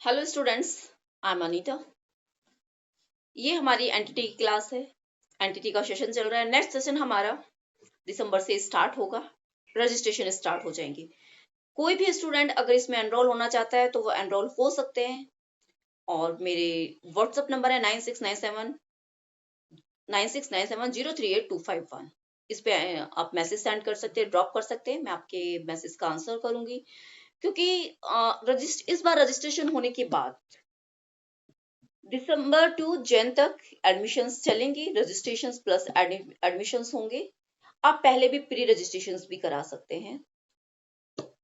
Hello students, I am Anita. ये हमारी entity की क्लास है। एंटिटी का सेशन चल रहा है। नेक्स्ट सेशन हमारा दिसंबर से स्टार्ट होगा। रजिस्ट्रेशन स्टार्ट हो जाएंगे। कोई भी स्टूडेंट अगर इसमें एनरोल होना चाहता है तो वो एनरोल हो सकते हैं। और मेरे व्हाट्सएप नंबर है 9697 इस पे आप मैसेज सेंड कर सकते हैं, ड्रॉप कर सकते हैं। मैं आपके मैसेज का आंसर करूंगी, क्योंकि इस बार रजिस्ट्रेशन होने के बाद दिसंबर टू जैन तक एडमिशन्स चलेंगी। रजिस्ट्रेशंस प्लस एडमिशन्स होंगे। आप पहले भी प्री रजिस्ट्रेशंस भी करा सकते हैं।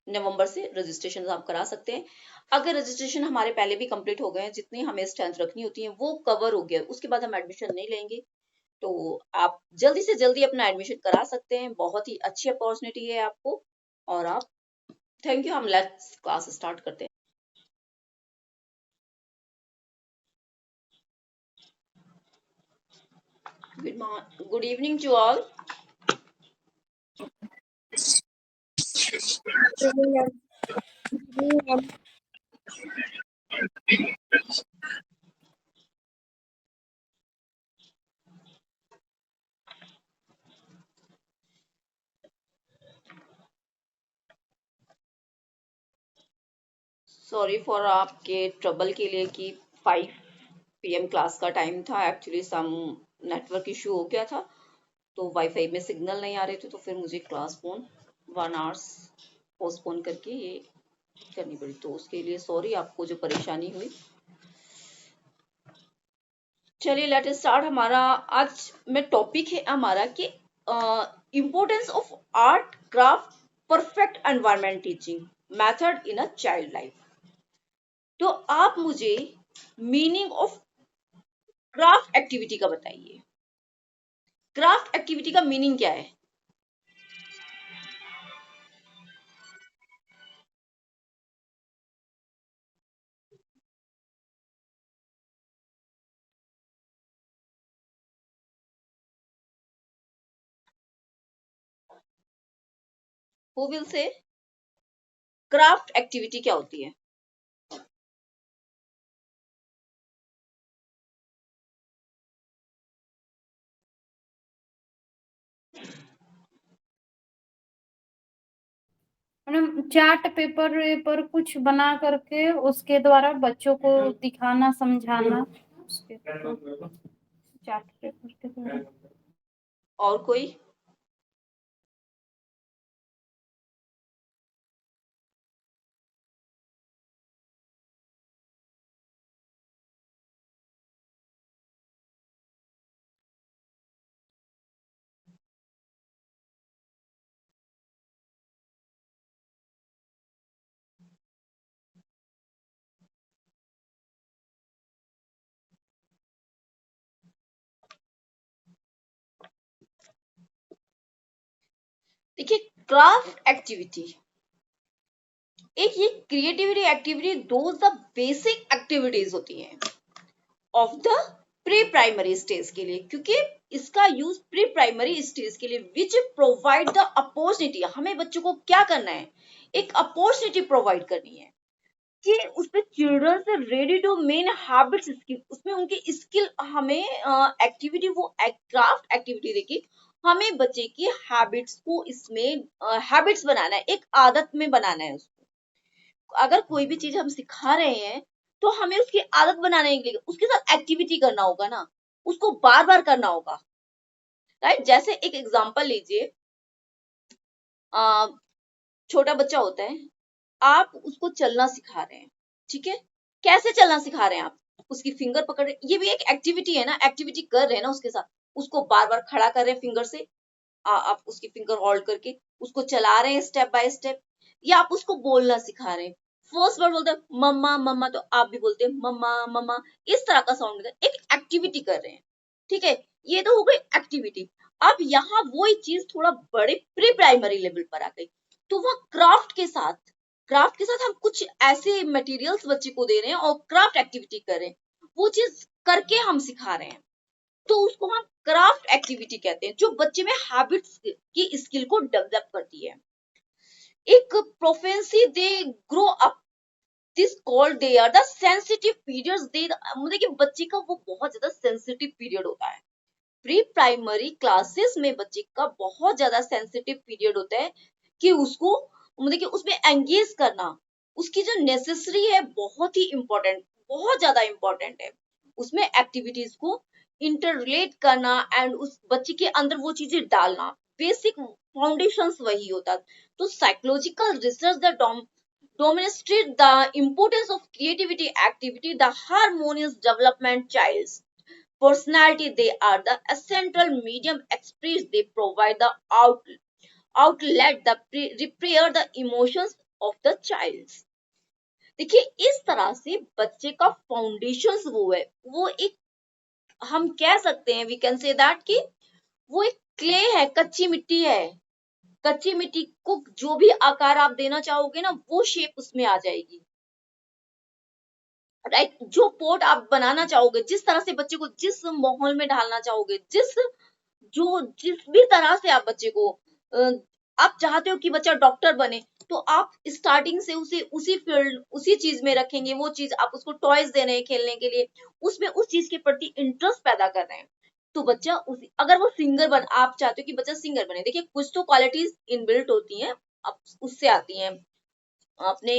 नवंबर से रजिस्ट्रेशन आप करा सकते हैं। अगर रजिस्ट्रेशन हमारे पहले भी कंप्लीट हो गए हैं, जितनी हमें स्ट्रेंथ रखनी होती है वो कवर हो गया, उसके बाद हम एडमिशन नहीं लेंगे। तो आप जल्दी से जल्दी अपना एडमिशन करा सकते हैं। बहुत ही अच्छी अपॉर्चुनिटी है आपको। और आप थैंक यू। हम लेट्स क्लास स्टार्ट करते हैं। Good evening to all. Sorry for आपके ट्रबल के लिए कि 5 पीएम क्लास का टाइम था। एक्चुअली सम नेटवर्क इशू हो गया था, तो वाईफाई में सिग्नल नहीं आ रहे थे, तो फिर मुझे क्लास फोन 1 आवर्स पोस्टपोन करके ये करनी पड़ी। तो उसके लिए सॉरी, आपको जो परेशानी हुई। चलिए लेट स्टार्ट। हमारा आज में टॉपिक है हमारा कि importance of art craft perfect environment teaching method in a child life. तो आप मुझे मीनिंग ऑफ क्राफ्ट एक्टिविटी का बताइए। क्राफ्ट एक्टिविटी का मीनिंग क्या है? Who will say craft activity क्या होती है? मैडम, चार्ट पेपर पर कुछ बना करके उसके द्वारा बच्चों को दिखाना, समझाना। उसके चार्ट पेपर के द्वारा। और कोई? देखिए, क्राफ्ट एक्टिविटी एक ये creativity activity, those the basic activities होती हैं of the pre primary stage के लिए, क्योंकि इसका यूज प्री प्राइमरी स्टेज के लिए विच प्रोवाइड द अपॉर्चुनिटी। हमें बच्चों को क्या करना है? एक अपॉर्चुनिटी प्रोवाइड करनी है कि उसमें चिल्ड्रन से ready to men habits skill, उसमें उनकी स्किल हमें एक्टिविटी, वो क्राफ्ट एक्टिविटी देखी हमें बच्चे की हैबिट्स को इसमें हैबिट्स बनाना है, एक आदत में बनाना है उसको। अगर कोई भी चीज हम सिखा रहे हैं तो हमें उसकी आदत बनाने के लिए उसके साथ एक्टिविटी करना होगा ना, उसको बार बार करना होगा। राइट? जैसे एक एग्जांपल लीजिए, छोटा बच्चा होता है, आप उसको चलना सिखा रहे हैं। ठीक है? कैसे चलना सिखा रहे हैं आप? उसकी फिंगर पकड़ रहे, ये भी एक एक्टिविटी है ना, एक्टिविटी कर रहे हैं ना उसके साथ। उसको बार बार खड़ा कर रहे हैं फिंगर से, आप उसकी फिंगर होल्ड करके उसको चला रहे हैं स्टेप बाय स्टेप, या आप उसको बोलना सिखा रहे हैं। फर्स्ट वर्ड बोलते हैं मम्मा मम्मा, तो आप भी बोलते हैं मम्मा मम्मा, इस तरह का साउंड देते हैं, एक एक्टिविटी कर रहे हैं। ठीक है? ये तो हो गई एक्टिविटी। अब यहाँ वही चीज थोड़ा बड़े प्री प्राइमरी लेवल पर आ गई, तो वह क्राफ्ट के साथ हम कुछ ऐसे मटेरियल्स बच्चे को दे रहे हैं और क्राफ्ट एक्टिविटी कर रहे हैं, वो चीज करके हम सिखा रहे हैं। तो उसको हम क्राफ्ट एक्टिविटी कहते हैं, जो बच्चे में हैबिट्स की स्किल को डेवलप करती है। एक propensity they grow up, this called they are the sensitive periods. They मतलब कि बच्चे का वो बहुत ज्यादा सेंसिटिव पीरियड होता है। प्री प्राइमरी क्लासेस में बच्चे का बहुत ज्यादा सेंसिटिव पीरियड होता है कि उसको मतलब कि उसमें एंगेज करना, उसकी जो नेसेसरी है बहुत ही इम्पोर्टेंट, बहुत ज्यादा इम्पोर्टेंट है। उसमें एक्टिविटीज को इंटर रिलेट करना एंड उस बच्चे के अंदर वो चीजें डालना, बेसिक फाउंडेशंस वही होता है। तो psychological research the demonstrate the importance of creativity activity, the harmonious development child's personality. They are the essential medium express. They provide the outlet, the repair the emotions of the child. देखिए इस तरह से बच्चे का foundation वो है, वो एक हम कह सकते हैं वी कैन से दैट कि वो एक क्ले है, कच्ची मिट्टी है। कच्ची मिट्टी को जो भी आकार आप देना चाहोगे ना वो शेप उसमें आ जाएगी, राइट। जो पोट आप बनाना चाहोगे, जिस तरह से बच्चे को जिस माहौल में ढालना चाहोगे, जिस भी तरह से आप बच्चे को आप चाहते हो कि बच्चा डॉक्टर बने, तो आप स्टार्टिंग से उसे उसी फील्ड उसी चीज में रखेंगे। वो चीज आप उसको टॉयज दे रहे हैं खेलने के लिए, उसमें उस चीज के प्रति इंटरेस्ट पैदा कर रहे हैं, तो बच्चा उसी अगर वो सिंगर बन आप चाहते हो कि बच्चा सिंगर बने, देखिए कुछ तो क्वालिटीज इनबिल्ट होती हैं, उससे आती हैं, अपने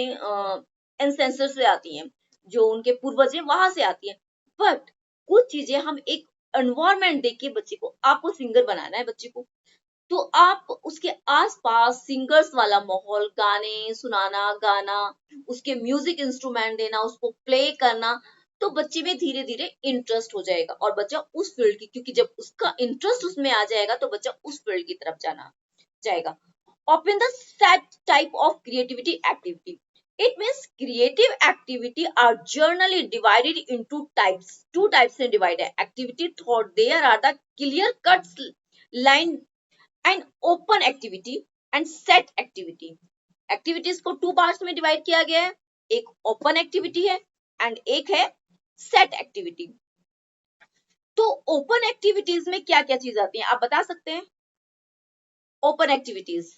एंसेस्टर से आती हैं, जो उनके पूर्वज हैं वहां से आती है। बट कुछ चीजें हम एक एनवायरमेंट देके बच्चे को, आपको सिंगर बनाना है बच्चे को, तो आप उसके आसपास सिंगर्स वाला माहौल, गाने सुनाना, गाना, उसके म्यूजिक इंस्ट्रूमेंट देना, उसको प्ले करना, तो बच्चे में धीरे धीरे इंटरेस्ट हो जाएगा और बच्चा उस फील्ड की, क्योंकि जब उसका इंटरेस्ट उसमें आ जाएगा तो बच्चा उस फील्ड की तरफ जाना जाएगा। Open the set type of creativity activity. It means creative activity are generally divided into types. Two types से divided activity thought. There are the clear cuts line and open activity and set activity. Activities को two parts में divide किया गया है, एक open activity है and एक है set activity. तो open activities में क्या क्या चीज आती है आप बता सकते हैं? Open activities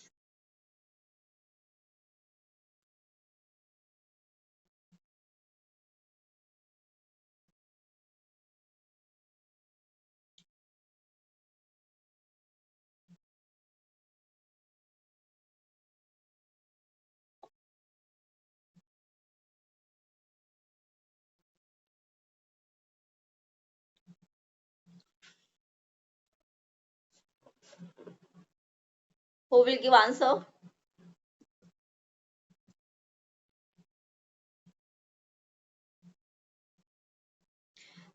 who will give answer?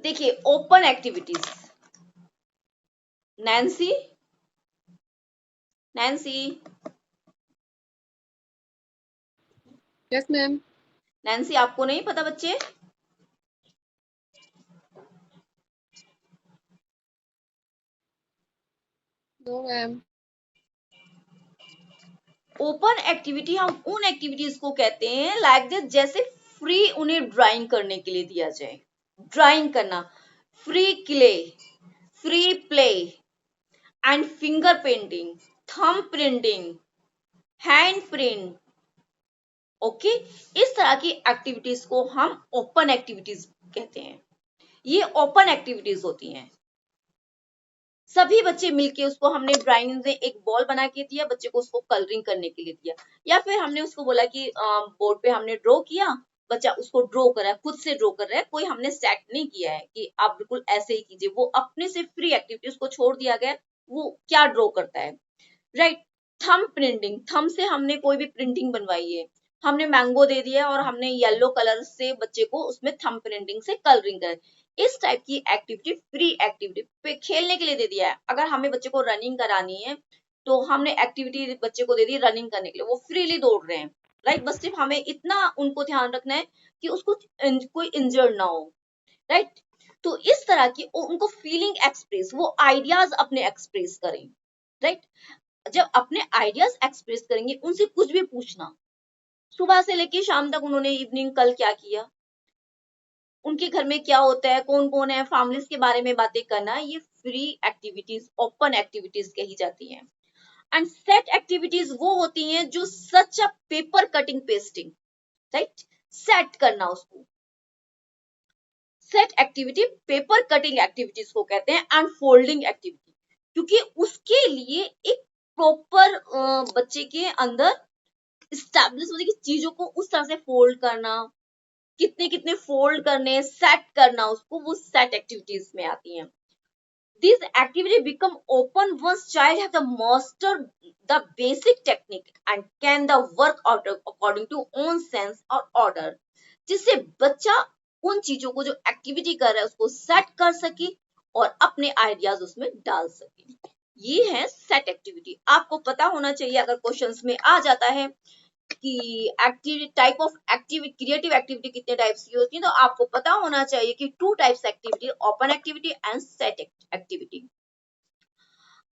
देखिए open activities, Nancy, Nancy, yes ma'am. Nancy आपको नहीं पता बच्चे? No ma'am. ओपन एक्टिविटी हम उन एक्टिविटीज को कहते हैं लाइक दिस, जैसे फ्री उन्हें ड्राइंग करने के लिए दिया जाए, ड्राइंग करना, free clay, free play and finger painting, thumb printing, hand print, okay. इस तरह की एक्टिविटीज को हम ओपन एक्टिविटीज कहते हैं। ये ओपन एक्टिविटीज होती हैं। सभी बच्चे मिलके उसको हमने ड्राइंग में एक बॉल बना के दिया, बच्चे को उसको कलरिंग करने के लिए दिया, या फिर हमने उसको बोला कि बोर्ड पे हमने ड्रॉ किया, बच्चा उसको ड्रॉ कर रहा है, खुद से ड्रॉ कर रहा है, कोई हमने सेट नहीं किया है कि आप बिल्कुल ऐसे ही कीजिए, वो अपने से फ्री एक्टिविटी उसको छोड़ दिया गया, वो क्या ड्रॉ करता है, राइट। थंब प्रिंटिंग, थंब से हमने कोई भी प्रिंटिंग बनवाई है, हमने मैंगो दे दिया और हमने येलो कलर से बच्चे को उसमें थंब प्रिंटिंग से कलरिंग कर, इस टाइप की एक्टिविटी फ्री एक्टिविटी पे खेलने के लिए दे दिया है। अगर हमें बच्चे को रनिंग करानी है तो हमने एक्टिविटी बच्चे को दे दी रनिंग करने के लिए, वो फ्रीली दौड़ रहे हैं, राइट। बस सिर्फ हमें इतना उनको ध्यान रखना है कि उसको कोई इंजर्ड ना हो, राइट। तो इस तरह की उनको फीलिंग एक्सप्रेस, वो आइडियाज अपने एक्सप्रेस करें, राइट। जब अपने आइडियाज एक्सप्रेस करेंगे, उनसे कुछ भी पूछना, सुबह से लेके शाम तक उन्होंने इवनिंग कल क्या किया, उनके घर में क्या होता है, कौन कौन है, फैमिलीज के बारे में बातें करना, ये फ्री एक्टिविटीज, ओपन एक्टिविटीज कही जाती हैं। एंड सेट एक्टिविटीज वो होती हैं जो such a paper cutting pasting, right. Set करना उसको। Set activity paper cutting activities को कहते हैं एंड फोल्डिंग एक्टिविटी, क्योंकि उसके लिए एक प्रॉपर बच्चे के अंदर इस्टेब्लिश होती है कि चीजों को उस तरह से फोल्ड करना, कितने कितने फोल्ड करने, सेट करना उसको, वो सेट एक्टिविटीज में आती हैं। These activity become open once child have the master the basic technique and can the work out according to own sense or order, जिससे बच्चा उन चीजों को जो एक्टिविटी कर रहा है उसको सेट कर सके और अपने आइडियाज उसमें डाल सके। ये है सेट एक्टिविटी। आपको पता होना चाहिए अगर क्वेश्चंस में आ जाता है कि activity type of activity, creative activity कितने टाइप्स की होती है, तो आपको पता होना चाहिए कि 2 types activity, open activity and set activity.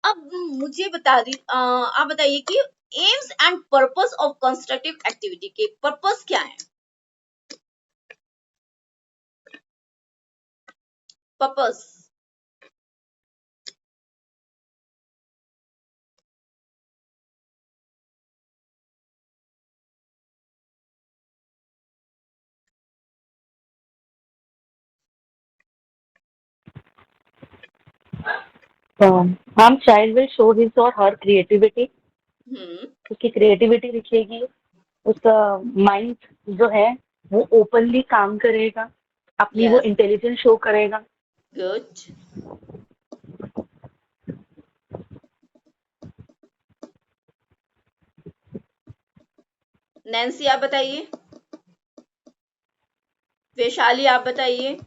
अब मुझे आप बताइए कि AIIMS and purpose of constructive activity के पर्पस क्या है? Purpose ma'am child will show his और हर क्रिएटिविटी, हम्म उसकी क्रिएटिविटी दिखेगी, उसका माइंड जो है वो ओपनली काम करेगा, अपनी वो यस, इंटेलिजेंस शो करेगा। गुड। नैन्सी आप बताइए, वैशाली आप बताइए।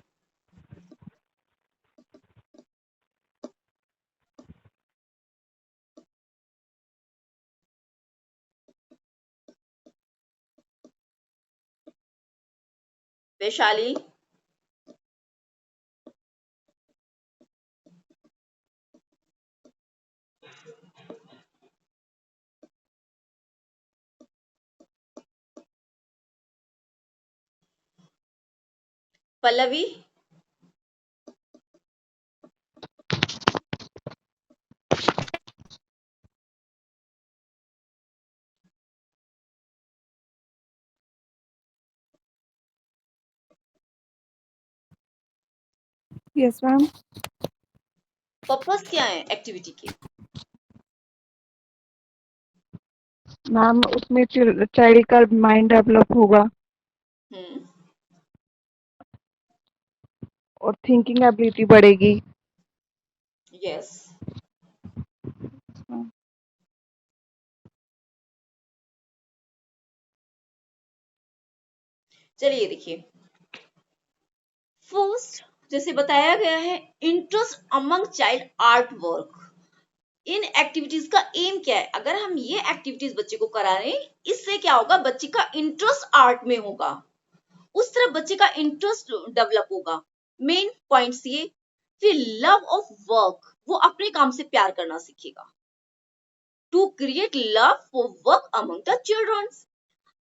Vaishali, Pallavi, Yes, ma'am. Purpose क्या है एक्टिविटी के? मैम उसमें चाइल्ड का माइंड डेवलप होगा हम्म और थिंकिंग एबिलिटी बढ़ेगी। यस। चलिए देखिए, फर्स्ट जैसे बताया गया है, interest among child art work. इन एक्टिविटीज का एम क्या है? अगर हम ये एक्टिविटीज बच्चे को करा रहे हैं, इससे क्या होगा, बच्चे का इंटरेस्ट आर्ट में होगा, उस तरफ बच्चे का इंटरेस्ट डेवलप होगा। मेन पॉइंट्स ये, फिर लव ऑफ वर्क, वो अपने काम से प्यार करना सीखेगा। To create love for work among the childrens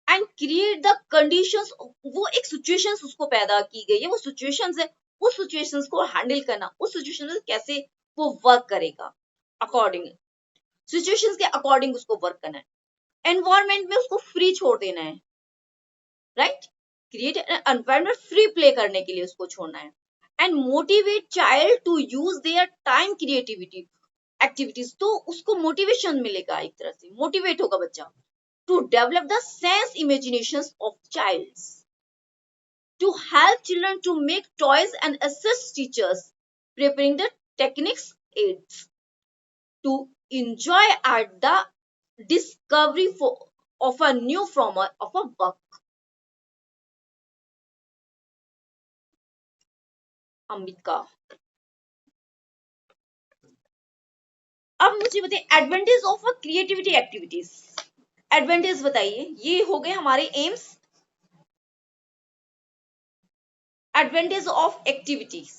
and create the conditions, वो एक सिचुएशंस उसको पैदा की गई है, वो सिचुएशंस है, उस सिचुएशंस को हैंडल करना, उस सिचुएशन में कैसे वो वर्क करेगा, अकॉर्डिंग सिचुएशंस के अकॉर्डिंग उसको वर्क करना है। एनवायरमेंट में उसको फ्री छोड़ देना है, right? Create environment free play करने के लिए उसको छोड़ना है। And motivate child to use their time creativity activities, तो उसको मोटिवेशन मिलेगा, एक तरह से मोटिवेट होगा बच्चा। To develop the sense imaginations of childs, to help children to make toys and assist teachers, preparing the techniques aids, to enjoy at the discovery of a new form of a work. Ambika, अब मुझे बताइए advantage of a creativity activities. Advantage बताइए, ये हो गए हमारे AIIMS, advantage of activities.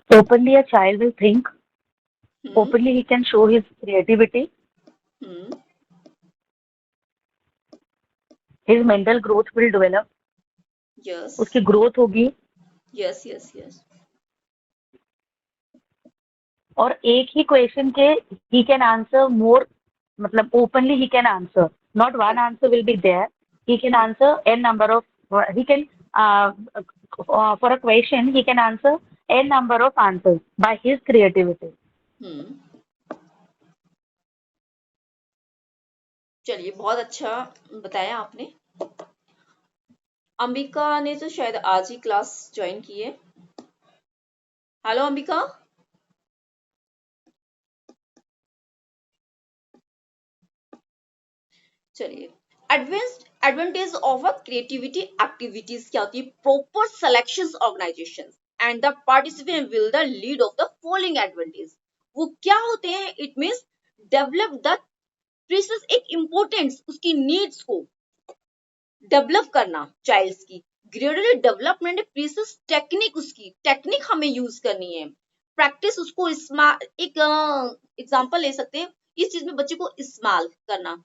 Openly a child will think, openly he can show his creativity, hmm his mental growth will develop, yes उसकी growth होगी। यस यस यस और एक ही question के ही कैन आंसर मोर, मतलब ओपनली ही can answer, not one answer will be there, he can answer n number of, he can for a question he can answer n number of answers by his creativity. चलिए, बहुत अच्छा बताया आपने। अंबिका ने तो शायद आज ही क्लास ज्वाइन की है। हेलो अंबिका। चलिए, advantage of a creativity activities क्या होती है? Proper selections organisation and the participant will the lead of the following advantage. वो क्या होते हैं? It means develop the precious, एक इम्पोर्टेंस, उसकी नीड्स को डेवलप करना चाइल्ड्स की, ग्रेजुअली डेवलपमेंट, प्रीसियस टेक्निक, उसकी टेक्निक हमें यूज करनी है, प्रैक्टिस उसको एक एग्जांपल ले सकते हैं इस चीज में, बच्चे को इस्तेमाल करना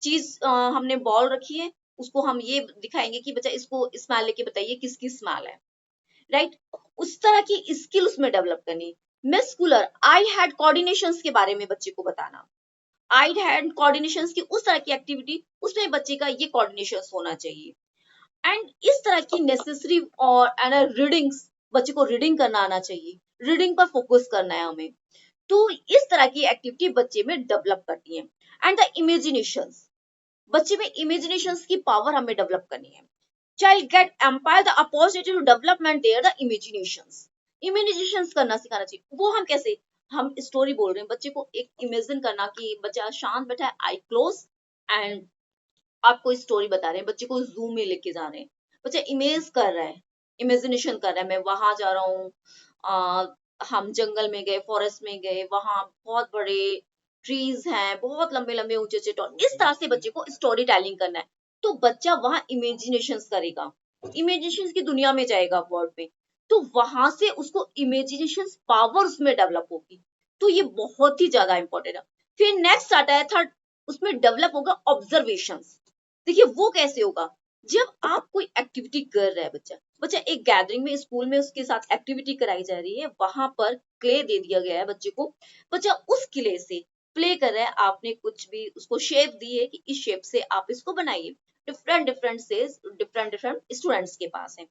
चीज, हमने बॉल रखी है, उसको हम ये दिखाएंगे कि बच्चा इसको इस्तेमाल लेके बताइए किसकी इस्तेमाल है, राइट? उस तरह की स्किल उसमें डेवलप करनी। मस्कुलर आई हैड कोऑर्डिनेशंस के बारे में बच्चे को बताना, आई हैंड कोऑर्डिनेशन की उस तरह की एक्टिविटी, उसमें बच्चे का ये कोऑर्डिनेशन होना चाहिए। एंड इस तरह की नेसेसरी और रीडिंग्स, बच्चे को रीडिंग करना आना चाहिए, रीडिंग पर फोकस करना है हमें। तो इस तरह की एक्टिविटी बच्चे में डेवलप करती है। एंड द इमेजिनेशन, बच्चे में इमेजिनेशन की पावर हमें डेवलप करनी है। Child get empire the opportunity to development their the imagination करना सिखाना चाहिए। वो हम कैसे, हम स्टोरी बोल रहे हैं, बच्चे को एक इमेजिन करना कि बच्चा शांत बैठा है, आई क्लोज, एंड आपको स्टोरी बता रहे हैं, बच्चे को जूम में लेके जा रहे हैं, बच्चा इमेज कर रहा है, इमेजिनेशन कर रहा है, मैं वहां जा रहा हूँ, हम जंगल में गए, फॉरेस्ट में गए, वहां बहुत बड़े ट्रीज हैं, बहुत लंबे लंबे ऊंचे ऊंचे टॉर, इस तरह से बच्चे को स्टोरी टेलिंग करना है। तो बच्चा वहां इमेजिनेशन करेगा, इमेजिनेशन की दुनिया में जाएगा वर्ड में, तो वहां से उसको इमेजिनेशन पावर उसमें डेवलप होगी। तो ये बहुत ही ज्यादा इंपॉर्टेंट है। फिर नेक्स्ट आता है थर्ड, उसमें डेवलप होगा ऑब्जर्वेशन। देखिए वो कैसे होगा, जब आप कोई एक्टिविटी कर रहा है, बच्चा बच्चा एक गैदरिंग में, स्कूल में उसके साथ एक्टिविटी कराई जा रही है, वहां पर क्ले दे दिया गया है बच्चे को, बच्चा उस क्ले से प्ले कर रहा है, आपने कुछ भी उसको शेप दी है कि इस शेप से आप इसको बनाइए, डिफरेंट डिफरेंट से डिफरेंट डिफरेंट स्टूडेंट्स के पास है।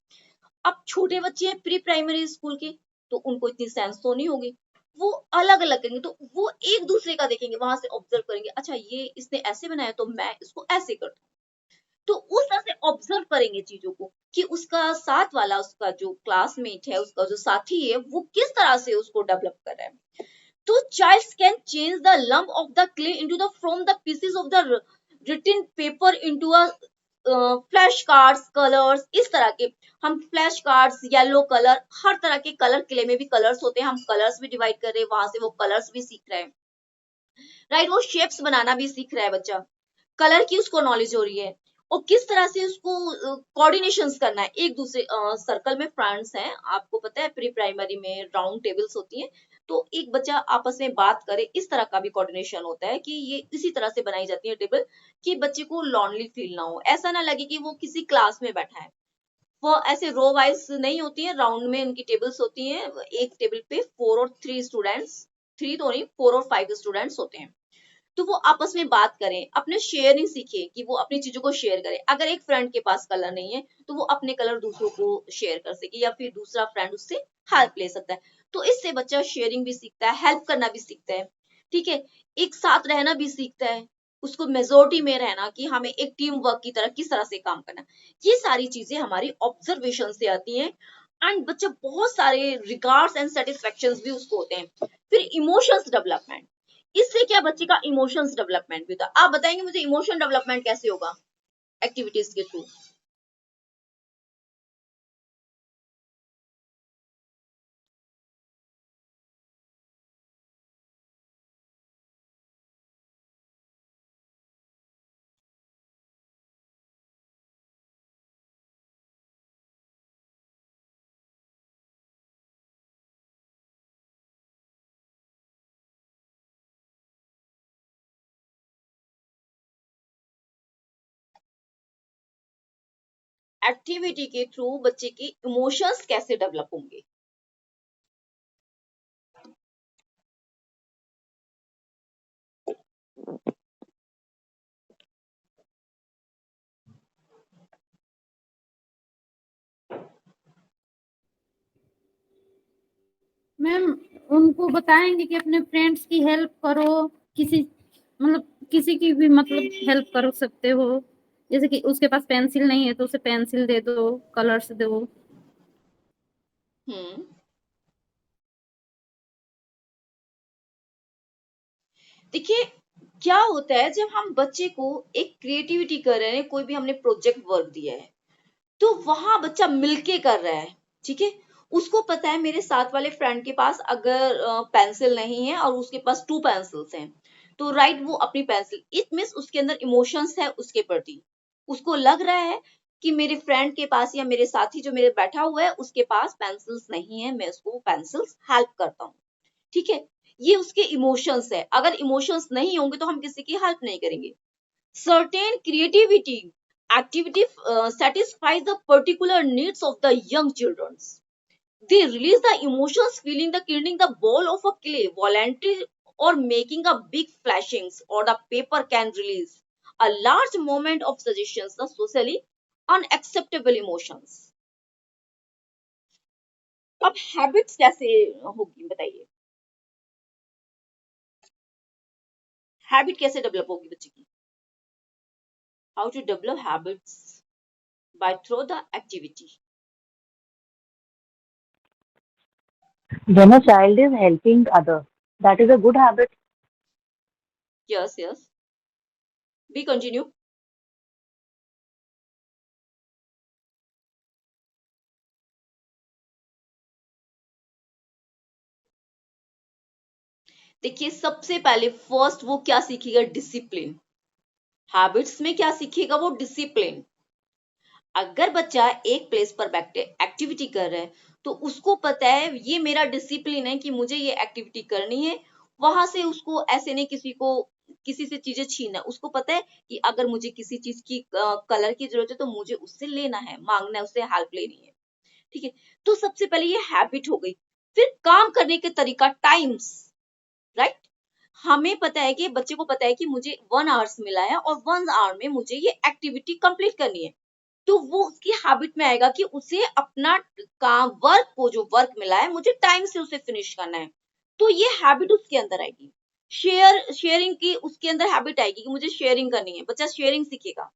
अब छोटे बच्चे हैं प्री प्राइमरी स्कूल के, तो उनको इतनी सेंस तो नहीं होगी, वो अलग अलग करेंगे, तो वो एक दूसरे का देखेंगे, वहां से ऑब्जर्व करेंगे, अच्छा ये इसने ऐसे बनाया तो मैं इसको ऐसे करता हूँ। तो उस तरह से ऑब्जर्व करेंगे चीजों को कि उसका साथ वाला, उसका जो क्लासमेट है, उसका जो साथी है, वो किस तरह से उसको डेवलप कर रहा है। तो child can change the lump of the clay into the from the pieces of the written paper into a flash cards, colours, इस तरह के हम फ्लैश कार्ड्स, येलो कलर, हर तरह के कलर, क्ले में भी कलर्स होते हैं, हम कलर्स भी डिवाइड कर रहे हैं, वहां से वो कलर्स भी सीख रहे हैं, राइट? वो शेप्स बनाना भी सीख रहा है बच्चा, कलर की उसको नॉलेज हो रही है, और किस तरह से उसको कोऑर्डिनेशंस करना है एक दूसरे सर्कल में, फ्रेंड्स हैं, आपको पता है प्री प्राइमरी में राउंड टेबल्स होती हैं, तो एक बच्चा आपस में बात करे, इस तरह का भी कोऑर्डिनेशन होता है कि ये इसी तरह से बनाई जाती है टेबल, कि बच्चे को लॉनली फील ना हो, ऐसा ना लगे कि वो किसी क्लास में बैठा है। वो ऐसे रो वाइज नहीं होती है, राउंड में उनकी टेबल्स होती हैं, एक टेबल पे 4 और 3 स्टूडेंट्स, 3 तो नहीं, 4 और 5 स्टूडेंट्स होते हैं, तो वो आपस में बात करें, अपने शेयरिंग सीखे कि वो अपनी चीजों को शेयर करें, अगर एक फ्रेंड के पास कलर नहीं है तो वो अपने कलर दूसरों को शेयर कर सके, या फिर दूसरा फ्रेंड उससे हेल्प ले सकता है। तो इससे बच्चा शेयरिंग भी सीखता है, हेल्प करना भी सीखता है, ठीक है, एक साथ रहना भी सीखता है, उसको मेजोरिटी में रहना, कि हमें एक टीम वर्क की तरह किस तरह से काम करना, ये सारी चीजें हमारी ऑब्जर्वेशन से आती हैं। एंड बच्चा बहुत सारे रिगार्ड्स एंड सेटिस्फेक्शंस भी उसको होते हैं। फिर इमोशंस डेवलपमेंट, इससे क्या बच्चे का इमोशंस डेवलपमेंट भी होता है। आप बताएंगे मुझे इमोशन डेवलपमेंट कैसे होगा एक्टिविटीज के थ्रू? एक्टिविटी के थ्रू बच्चे के इमोशंस कैसे डेवलप होंगे। मैम उनको बताएंगे कि अपने फ्रेंड्स की हेल्प करो, किसी मतलब किसी की भी मतलब हेल्प कर सकते हो, जैसे कि उसके पास पेंसिल नहीं है तो उसे पेंसिल दे दो, कलर्स दो। देखिए क्या होता है, जब हम बच्चे को एक क्रिएटिविटी कर रहे हैं, कोई भी हमने प्रोजेक्ट वर्क दिया है तो वहां बच्चा मिलके कर रहा है, ठीक है। उसको पता है मेरे साथ वाले फ्रेंड के पास अगर पेंसिल नहीं है और उसके पास 2 पेंसिल्स हैं, तो राइट वो अपनी पेंसिल, इट मीन्स उसके अंदर इमोशंस है उसके प्रति। उसको लग रहा है कि मेरे फ्रेंड के पास या मेरे साथी जो मेरे बैठा हुआ है उसके पास पेंसिल्स नहीं है, मैं उसको पेंसिल्स हेल्प करता हूँ, ठीक है। ये उसके इमोशंस है। अगर इमोशंस नहीं होंगे तो हम किसी की हेल्प नहीं करेंगे। Certain creativity activity satisfies the particular needs of the young children. They release the emotions, feeling the killing the ball of a clay, voluntary or making a big flashings, or the paper can release a large moment of suggestions, the socially unacceptable emotions. अब habits कैसे होगी बताइए, habit कैसे develop होगी बच्चे की। How to develop habits by through the activity. When a child is helping other, that is a good habit. Yes, yes. We continue. देखिए सबसे पहले फर्स्ट वो क्या सीखेगा, डिसिप्लिन। हैबिट्स में क्या सीखेगा वो, डिसिप्लिन। अगर बच्चा एक प्लेस पर बैठे एक्टिविटी कर रहा है तो उसको पता है ये मेरा डिसिप्लिन है कि मुझे ये एक्टिविटी करनी है। वहां से उसको ऐसे नहीं किसी से चीजें छीनना, उसको पता है कि अगर मुझे किसी चीज की कलर की जरूरत है तो मुझे उससे लेना है, मांगना है, उससे हेल्प लेनी है, ठीक है। तो सबसे पहले ये हैबिट हो गई। फिर काम करने के तरीका, टाइम्स, राइट। हमें पता है कि बच्चे को पता है कि मुझे 1 आवर्स मिला है और 1 आवर में मुझे ये एक्टिविटी कंप्लीट करनी है, तो वो उसकी हैबिट में आएगा कि उसे अपना काम, वर्क को जो वर्क मिला है मुझे टाइम से उसे फिनिश करना है, तो ये हैबिट उसके अंदर आएगी। शेयरिंग की उसके अंदर हैबिट आएगी कि मुझे शेयरिंग करनी है, बच्चा शेयरिंग सीखेगा।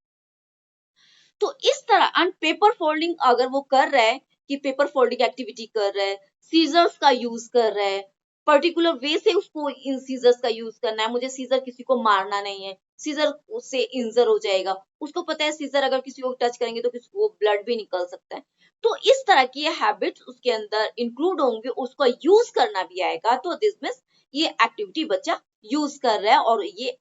तो इस तरह एंड पेपर फोल्डिंग अगर वो कर रहा है कि पेपर फोल्डिंग एक्टिविटी कर रहा है, सीजर्स का यूज कर रहा है, पर्टिकुलर वे से उसको इन सीजर्स का यूज करना है, मुझे सीजर किसी को मारना नहीं है, सीजर उससे इंजर हो जाएगा, उसको पता है सीजर अगर किसी को टच करेंगे तो किसी को ब्लड भी निकल सकता है। तो इस तरह की हैबिट्स उसके अंदर इंक्लूड होंगे, उसको यूज करना भी आएगा, तो दिस मींस ये एक्टिविटी बच्चा यूज कर रहा है और ये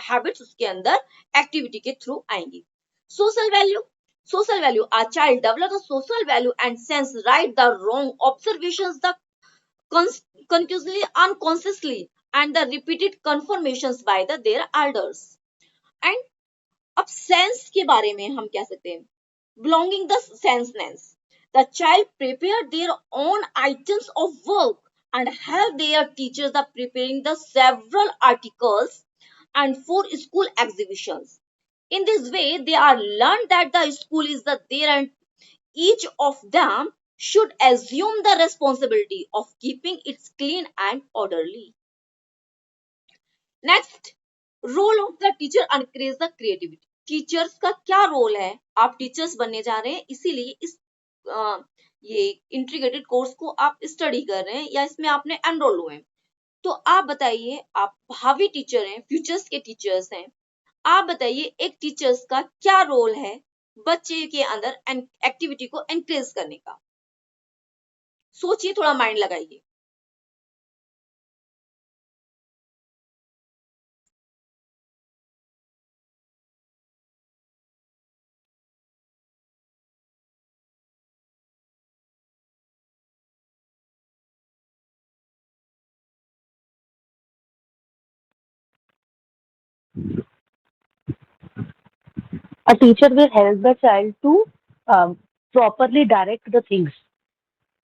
हैबिट्स उसके अंदर एक्टिविटी के थ्रू आएंगी। Social value. Social value. A child develops a social value and sense right the wrong observations, the conclusively, unconsciously, and the repeated confirmations by their elders. And अब sense के बारे में हम कह सकते हैं, belonging the senseness. The child prepare their own items of work and help their teachers the preparing the several articles and for school exhibitions. In this way, they are learned that the school is there and each of them should assume the responsibility of keeping it clean and orderly. Next, role of the teacher encourage the creativity. Teachers का क्या role है, आप teachers बनने जा रहे हैं इसीलिए ये इंटीग्रेटेड कोर्स को आप स्टडी कर रहे हैं या इसमें आपने एनरोल हुए हैं, तो आप बताइए, आप भावी टीचर हैं, फ्यूचर्स के टीचर्स हैं, आप बताइए एक टीचर्स का क्या रोल है बच्चे के अंदर एक्टिविटी को एनकरेज करने का। सोचिए, थोड़ा माइंड लगाइए। A teacher will help the child to properly direct the things,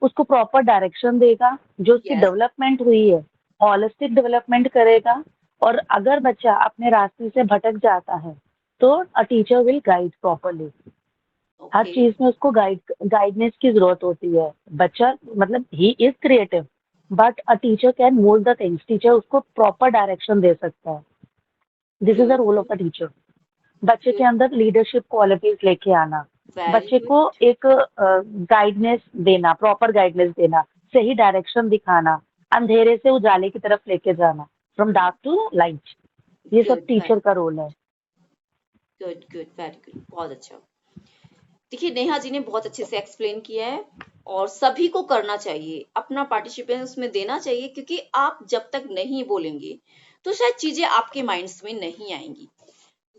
उसको प्रॉपर डायरेक्शन देगा, जो उसकी Yes. डेवलपमेंट हुई है होलिस्टिक डेवलपमेंट करेगा। और अगर बच्चा अपने रास्ते से भटक जाता है तो a teacher will guide properly. Her Okay. चीज में उसको गाइडनेस की जरूरत होती है। बच्चा मतलब ही is creative but a teacher can mould the things, teacher उसको प्रॉपर डायरेक्शन दे सकता है। This is the Good. Role of a teacher. बच्चे के Good. अंदर लीडरशिप क्वालिटीज लेके आना, Very बच्चे good. को एक गाइडनेस देना, प्रॉपर गाइडनेस देना, सही डायरेक्शन दिखाना, अंधेरे से उजाले की तरफ लेके जाना, फ्रॉम डार्क टू लाइट। ये सब Good. टीचर का रोल है। गुड गुड वेरी गुड, बहुत अच्छा। देखिए नेहा जी ने बहुत अच्छे से एक्सप्लेन किया है और सभी को करना चाहिए, अपना पार्टिसिपेशन उसमें देना चाहिए, क्योंकि आप जब तक नहीं बोलेंगे तो शायद चीजें आपके माइंड्स में नहीं आएंगी।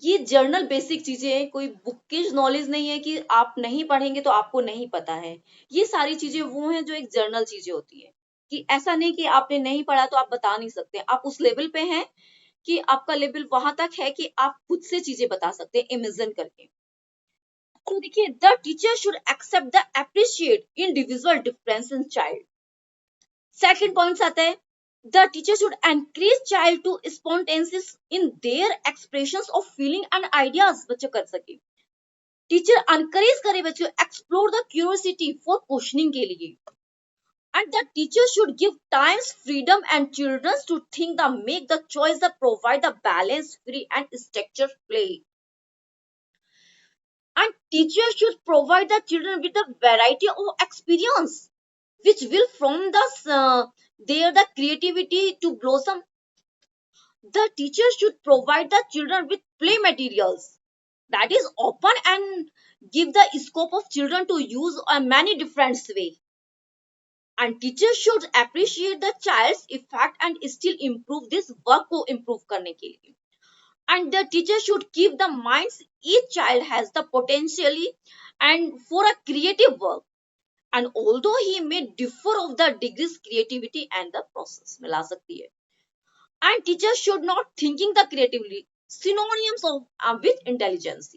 ये जर्नल बेसिक चीजें हैं, कोई बुकिश नॉलेज नहीं है कि आप नहीं पढ़ेंगे तो आपको नहीं पता है। ये सारी चीजें वो हैं जो एक जर्नल चीजें होती है, कि ऐसा नहीं कि आपने नहीं पढ़ा तो आप बता नहीं सकते। आप उस लेवल पे हैं कि आपका लेवल वहां तक है कि आप खुद से चीजें बता सकते हैं इमेजिन करके। तो देखिए, the teacher should accept the appreciate individual difference in child. Second point आता है, the teacher should encourage child to spontaneous in their expressions of feeling and ideas. बच्चे कर सके, टीचर एनकरेज करे बच्चों explore the curiosity for questioning के लिए। And the teacher should give times, freedom and children to think, make the choice, provide the balance, free and structured play. And teacher should provide the children with a variety of experience, which will from the creativity to blossom. The teacher should provide the children with play materials that is open and give the scope of children to use many different ways. And teachers should appreciate the child's effect and still improve this work को improve करने के लिए. And the teacher should keep the minds each child has the potentially and for a creative work. And although he may differ of the degrees creativity and the process मिला सकती है. And teachers should not thinking the creatively synonyms of with intelligence.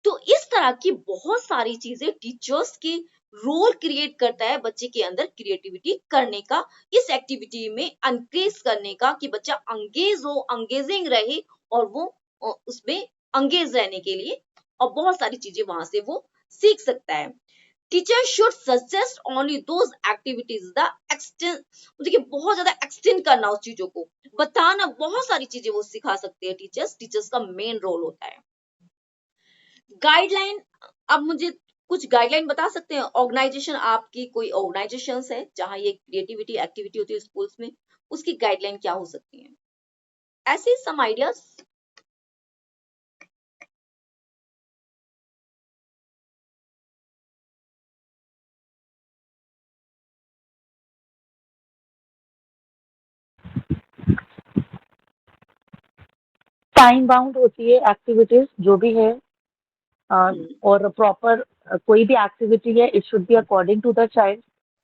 तो इस तरह की बहुत सारी चीजें टीचर्स के रोल क्रिएट करता है बच्चे के अंदर क्रिएटिविटी करने का, इस एक्टिविटी में एनकरेज करने का कि बच्चा अंगेज हो, अंगेजिंग रहे और वो उसमें अंगेज रहने के लिए और बहुत सारी चीजें वहां से वो सीख सकता है। Teacher should suggest only those activities the extend, देखिए बहुत ज्यादा एक्सटेंड करना उस चीजों को बताना, बहुत सारी चीजें वो सिखा सकते हैं टीचर्स का मेन रोल होता है। गाइडलाइन, अब मुझे कुछ गाइडलाइन बता सकते हैं? ऑर्गेनाइजेशन, आपकी कोई ऑर्गेनाइजेशन है जहां ये क्रिएटिविटी एक्टिविटी होती है स्कूल्स में, उसकी गाइडलाइन क्या हो सकती है? ऐसे सम आइडियाज। टाइम बाउंड होती है एक्टिविटीज जो भी है, और प्रॉपर कोई भी एक्टिविटी है it should be according to the child.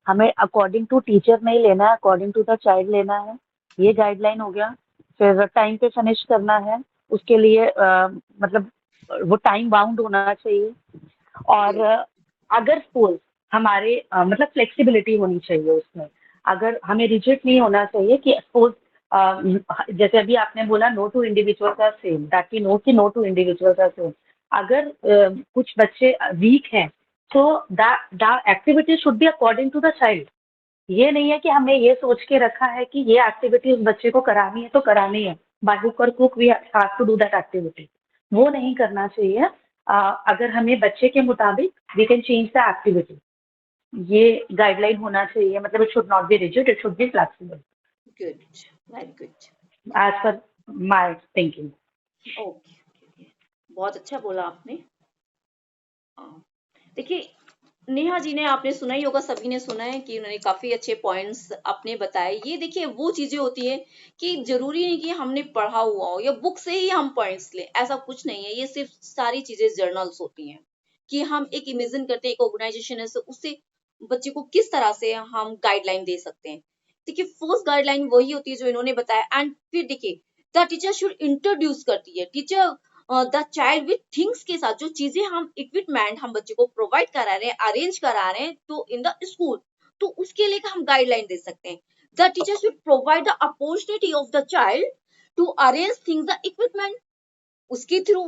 हमें अकॉर्डिंग टू टीचर नहीं लेना है, अकॉर्डिंग टू द चाइल्ड लेना है। ये गाइडलाइन हो गया। फिर टाइम पे फिनिश करना है, उसके लिए मतलब वो टाइम बाउंड होना चाहिए। और अगर सपोज हमारे मतलब फ्लेक्सिबिलिटी होनी चाहिए उसमें, अगर हमें रिजिड नहीं होना चाहिए कि सपोज जैसे अभी आपने बोला no two individuals are same, that we know कि no two individuals are same. अगर कुछ बच्चे वीक हैं तो the activity should be according to the child. ये नहीं है कि हमने ये सोच के रखा है कि ये एक्टिविटी उस बच्चे को करानी है तो करानी है, बाय हुक और crook we have to do that activity. वो नहीं करना चाहिए। अगर हमें बच्चे के मुताबिक we can change the activity, ये गाइडलाइन होना चाहिए। मतलब it should not be rigid, it should be flexible. Good, very good, as per my thinking. Okay, बहुत अच्छा बोला आपने। देखिए नेहा जी ने, आपने सुना ही होगा, सभी ने सुना है कि उन्होंने काफी अच्छे पॉइंट्स अपने बताए। ये देखिए वो चीजें होती है कि जरूरी नहीं कि हमने पढ़ा हुआ हो या बुक से ही हम पॉइंट्स लें, ऐसा कुछ नहीं है। ये सिर्फ सारी चीजें जर्नल्स होती हैं कि हम एक इमेजिन करते हैं एक ऑर्गेनाइजेशन है, उससे बच्चे को किस तरह से हम गाइडलाइन दे सकते हैं। देखिए फर्स्ट गाइडलाइन वही होती है जो इन्होंने बताया। एंड फिर देखिए द टीचर शुड इंट्रोड्यूस करती है, teacher the child with things के साथ, जो चीजें हम इक्विपमेंट हम बच्चे को प्रोवाइड करा रहे हैं, अरेंज करा रहे हैं तो इन द स्कूल, तो उसके लिए हम गाइडलाइन दे सकते हैं। The teacher should provide the opportunity of the child to arrange things the equipment उसके थ्रू,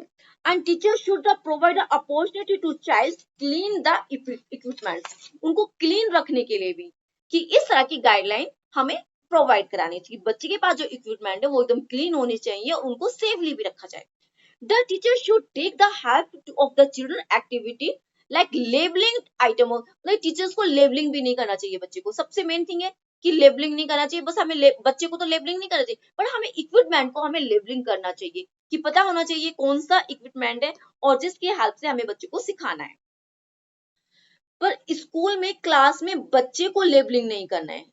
and teacher should provide the opportunity to child clean the equipment, उनको क्लीन रखने के लिए भी, कि इस तरह की गाइडलाइन हमें प्रोवाइड करानी चाहिए। बच्चे के पास जो इक्विपमेंट है वो एकदम क्लीन होने चाहिए और उनको सेफली भी रखा जाए। The teacher should take the help of the children activity like labeling item, like teachers को लेबलिंग भी नहीं करना चाहिए बच्चे को। सबसे मेन थिंग है कि लेबलिंग नहीं करना चाहिए, बस हमें बच्चे को तो लेबलिंग नहीं करना चाहिए, पर हमें इक्विपमेंट को हमें लेबलिंग करना चाहिए, कि पता होना चाहिए कौन सा इक्विपमेंट है और जिसकी हेल्प से हमें बच्चे को सिखाना है। पर स्कूल में क्लास में बच्चे को लेबलिंग नहीं करना है,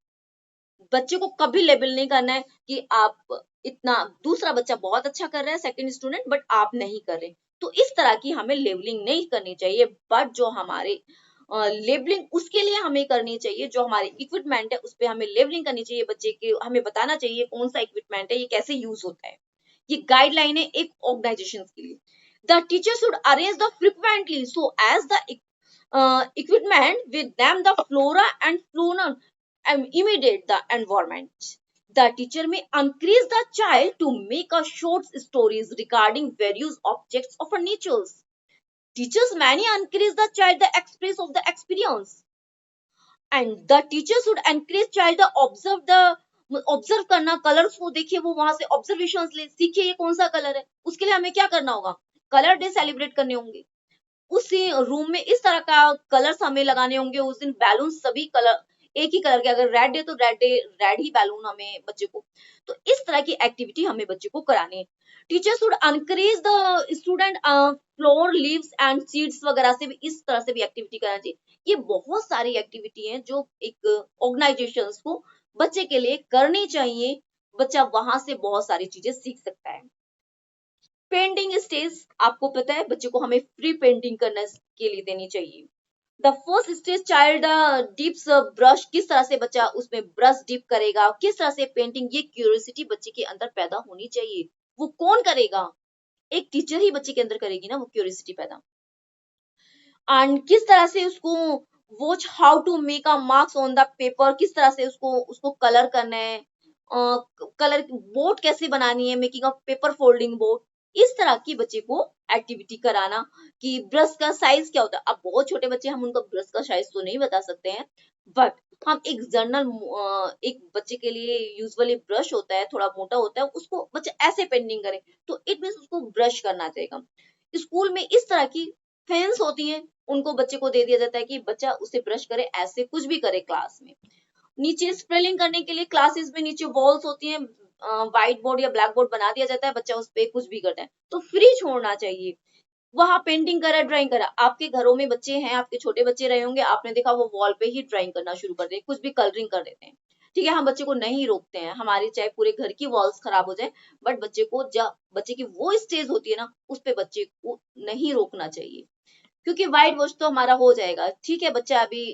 बच्चे को कभी लेबल नहीं करना है कि आप इतना, दूसरा बच्चा बहुत अच्छा कर रहा है सेकंड स्टूडेंट, बट आप नहीं कर रहे, तो इस तरह की हमें लेबलिंग नहीं करनी चाहिए। बट जो हमारे लेबलिंग उसके लिए हमें करनी चाहिए, जो हमारे इक्विपमेंट है उस पर हमें लेबलिंग करनी चाहिए, बच्चे के हमें बताना चाहिए कौन सा इक्विपमेंट है, ये कैसे यूज होता है। ये गाइडलाइन है एक ऑर्गेनाइजेशन के लिए। The teacher should arrange the frequently so as the equipment with them the flora and fauna imitate the environment. The teacher may encourage the child to make a short stories regarding various objects of nature. Teachers many encourage the child to express of the experience, and the teacher should encourage child to observe करना, colours को देखिए, वो वहां से observations ले सीखिए, ये कौन सा कलर है। उसके लिए हमें क्या करना होगा, कलर डे सेलिब्रेट करने होंगे, उसी रूम में इस तरह का कलर्स हमें लगाने होंगे। उस दिन बैलून सभी कलर एक ही कलर के, अगर रेड है तो रेड ही बैलून हमें बच्चे को, तो इस तरह की एक्टिविटी हमें बच्चे को करानी है। Teacher should encourage the student floor leaves and seeds वगैरह से भी, इस तरह से भी एक्टिविटी करानी चाहिए। ये बहुत सारी एक्टिविटी हैं जो एक ऑर्गेनाइजेशंस को बच्चे के लिए करनी चाहिए, बच्चा वहां से बहुत सारी चीजें सीख सकता है। पेंटिंग स्टेज, आपको पता है बच्चे को हमें फ्री पेंटिंग करने के लिए देनी चाहिए। The first stage child dips brush, किस तरह से बच्चा उसमें ब्रश डिप करेगा, किस तरह से पेंटिंग, ये क्यूरियोसिटी बच्चे के अंदर पैदा होनी चाहिए। वो कौन करेगा, एक टीचर ही बच्चे के अंदर करेगी ना वो क्यूरियोसिटी पैदा। एंड किस तरह से उसको watch how to make a marks on the paper, किस तरह से उसको कलर करना है, कलर बोर्ड कैसे बनानी है, making of paper folding board, इस तरह की बच्चे को एक्टिविटी कराना। कि ब्रश का साइज क्या होता है, अब बहुत छोटे बच्चे हम उनको ब्रश का साइज तो नहीं बता सकते हैं, बट हम एक जनरल एक बच्चे के लिए यूजुअली ब्रश होता है, थोड़ा मोटा होता है, उसको बच्चा ऐसे पेंटिंग करे तो इट मींस उसको ब्रश करना चाहिए। स्कूल में इस तरह की पेन्स होती हैं, उनको बच्चे को दे दिया जाता है कि बच्चा उसे ब्रश करे, ऐसे कुछ भी करे क्लास में। नीचे स्पेलिंग करने के लिए क्लासेस में नीचे वॉल्स होती हैं, व्हाइट बोर्ड या ब्लैक बोर्ड बना दिया जाता है, बच्चा उस पे कुछ भी करता है, तो फ्री छोड़ना चाहिए। वहां पेंटिंग करा, ड्राइंग करा, आपके घरों में बच्चे हैं, आपके छोटे बच्चे रहे होंगे, आपने देखा वो वॉल पे ही ड्राइंग करना शुरू कर दे, कुछ भी कलरिंग कर देते हैं, ठीक है, हम बच्चे को नहीं रोकते हैं, हमारी चाहे पूरे घर की वॉल्स खराब हो जाए, बट बच्चे को जब बच्चे की वो स्टेज होती है ना, उस पे बच्चे को नहीं रोकना चाहिए, क्योंकि व्हाइट वॉश तो हमारा हो जाएगा, ठीक है, बच्चा अभी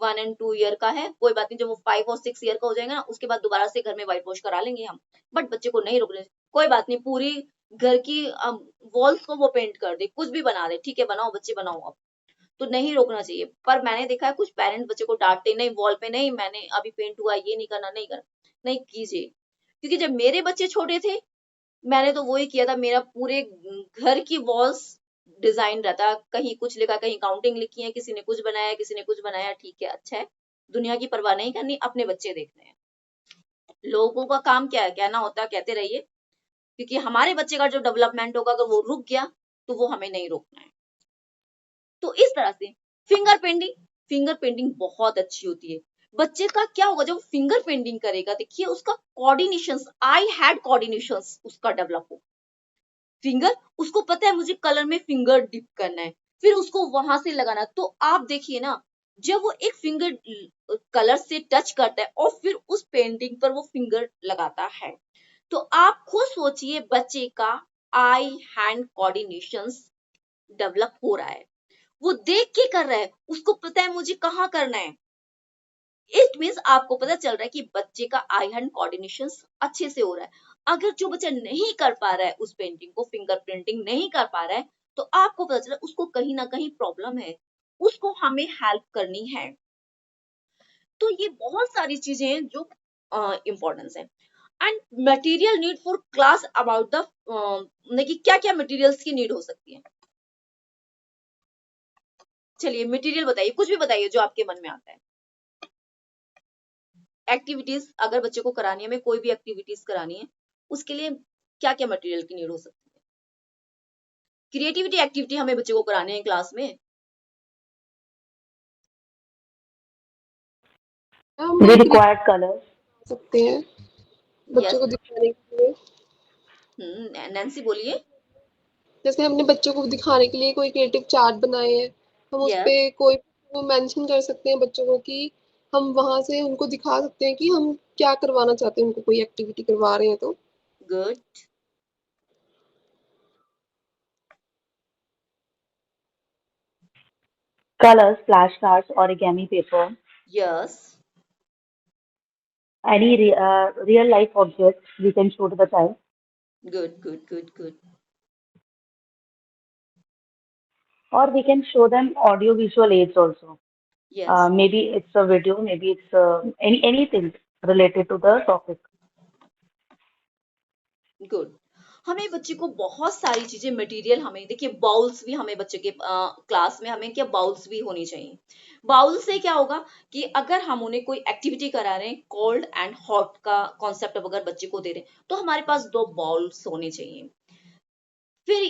1 और 2 ईयर का है, कोई बात नहीं, जब वो 5 और 6 ईयर का हो जाएगा ना, उसके बाद दोबारा से घर में व्हाइट वॉश करा लेंगे हम, बट बच्चे को नहीं रोकने, कोई बात नहीं, पूरी घर की वॉल्स को वो पेंट कर दे, कुछ भी बना दे, ठीक है, बनाओ बच्चे बनाओ, अब तो नहीं रोकना चाहिए। पर मैंने देखा है कुछ पेरेंट्स बच्चे को डांटते, नहीं वॉल पे नहीं, मैंने अभी पेंट हुआ, ये नहीं करना, नहीं करना, नहीं कीजिए, क्योंकि जब मेरे बच्चे छोटे थे मैंने तो वही किया था, मेरा पूरे घर की वॉल्स डिजाइन रहता, कहीं कुछ लिखा, कहीं काउंटिंग लिखी है, किसी ने कुछ बनाया, किसी ने कुछ बनाया, ठीक है, अच्छा है, दुनिया की परवाह नहीं करनी, अपने बच्चे देखने हैं। लोगों का काम क्या है, कहना होता है, कहते रहिए, क्योंकि हमारे बच्चे का जो डेवलपमेंट होगा अगर वो रुक गया तो वो हमें नहीं रोकना है। तो इस तरह से फिंगर पेंटिंग बहुत अच्छी होती है। बच्चे का क्या होगा जब फिंगर पेंटिंग करेगा, देखिए उसका कोऑर्डिनेशन, आई हैड कोऑर्डिनेशन उसका डेवलप होगा। फिंगर, उसको पता है मुझे कलर में फिंगर डिप करना है, फिर उसको वहां से लगाना, तो आप देखिए ना, जब वो एक फिंगर कलर से टच करता है और फिर उस पेंटिंग पर वो फिंगर लगाता है, तो आप खुद सोचिए बच्चे का आई हैंड कोऑर्डिनेशन डेवलप हो रहा है, वो देख के कर रहा है, उसको पता है मुझे कहाँ करना है। इट मीन्स आपको पता चल रहा है कि बच्चे का आई हैंड कोऑर्डिनेशन अच्छे से हो रहा है। अगर जो बच्चा नहीं कर पा रहा है उस पेंटिंग को, फिंगर प्रिंटिंग नहीं कर पा रहा है, तो आपको पता चला उसको कहीं ना कहीं प्रॉब्लम है, उसको हमें हेल्प करनी है। तो ये बहुत सारी चीजें हैं जो इम्पोर्टेंस है। And material need for class about the कि क्या क्या मटेरियल्स की नीड हो सकती है। चलिए मटेरियल बताइए, कुछ भी बताइए जो आपके मन में आता है। एक्टिविटीज अगर बच्चे को करानी है, हमें कोई भी एक्टिविटीज करानी है, उसके लिए क्या क्या मटेरियल की नीड हो सकती है। क्रिएटिविटी एक्टिविटी हमें बच्चे को कराने हैं क्लास में, हम We क्रिएट require colors. सकते हैं बच्चों यस। को दिखाने के लिए। नैन्सी बोलिए। जैसे हमने बच्चों को दिखाने के लिए कोई क्रिएटिव चार्ट बनाए हैं, हम उस यस, पे कोई वो मेंशन कर सकते हैं बच्चों को कि हम वहां से उनको दिखा सकते हैं कि हम क्या करवाना चाहते हैं, उनको कोई एक्टिविटी करवा रहे हैं तो। Good. Colors, flashcards, origami paper, yes, any real life objects we can show to the child. Good good good good. Or we can show them audio visual aids also. Yes, Maybe it's a video, maybe it's anything related to the topic. Good. हमें बच्चे को बहुत सारी चीजें material, हमें देखिए bowls भी हमें बच्चे के क्लास में हमें क्या बाउल्स भी होनी चाहिए। बाउल से क्या होगा कि अगर हम उन्हें कोई एक्टिविटी करा रहे हैं, कोल्ड एंड हॉट का कॉन्सेप्ट अगर बच्चे को दे रहे हैं, तो हमारे पास 2 बाउल्स होने चाहिए। फिर